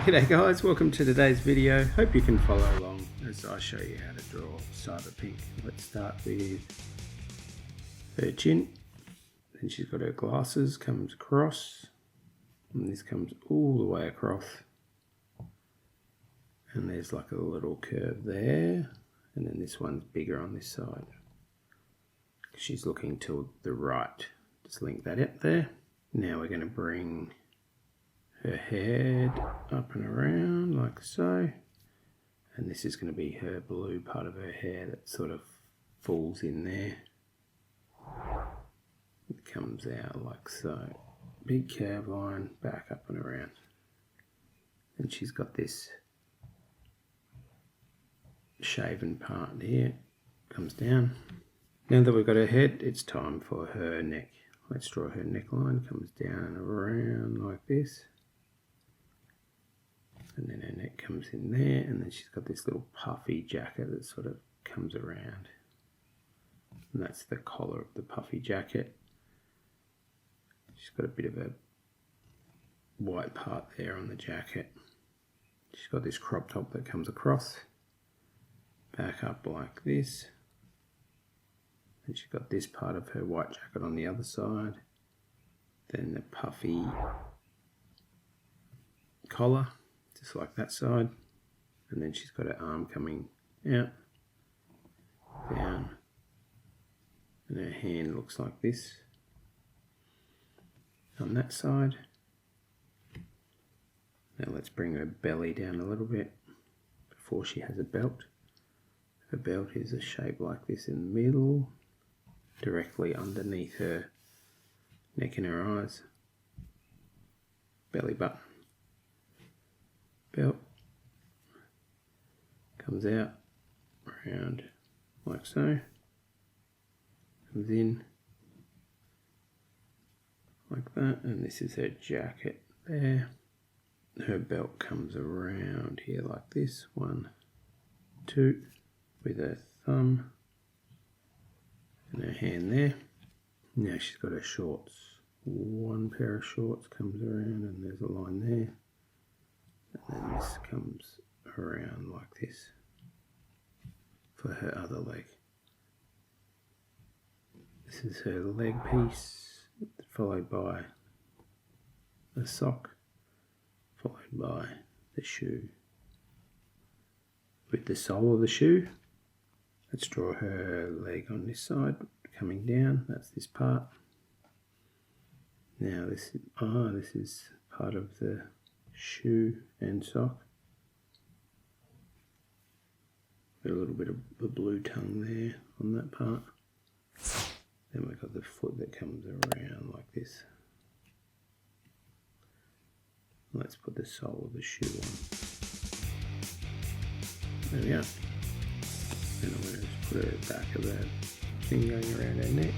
G'day guys, welcome to today's video. Hope you can follow along as I show you how to draw Cyberpink. Let's start with her chin. Then she's got her glasses, comes across, and this comes all the way across. And there's like a little curve there, and then this one's bigger on this side. She's looking to the right. Just link that up there. Now we're going to bring her head up and around like so, and this is going to be her blue part of her hair that sort of falls in there. It comes out like so. Big curve line, back up and around. And she's got this shaven part here, comes down. Now that we've got her head, it's time for her neck. Let's draw her neckline, comes down and around like this. And then her neck comes in there, and then she's got this little puffy jacket that sort of comes around. And that's the collar of the puffy jacket. She's got a bit of a white part there on the jacket. She's got this crop top that comes across, back up like this. And she's got this part of her white jacket on the other side. Then the puffy collar, just like that side. And then she's got her arm coming out, down. And her hand looks like this on that side. Now let's bring her belly down a little bit before she has a belt. Her belt is a shape like this in the middle, directly underneath her neck and her eyes. Belly button. Belt comes out, around like so. Comes in like that, and this is her jacket there. Her belt comes around here like this, 1, 2, with her thumb and her hand there. Now she's got her shorts. One pair of shorts comes around, and there's a line there. And then this comes around like this for her other leg. This is her leg piece, followed by a sock, followed by the shoe. With the sole of the shoe, let's draw her leg on this side, coming down. That's this part. Now this is part of the shoe and sock. Got a little bit of the blue tongue there on that part. Then we've got the foot that comes around like this. Let's put the sole of the shoe on. There we go. And I'm going to just put her back of the thing going around her neck.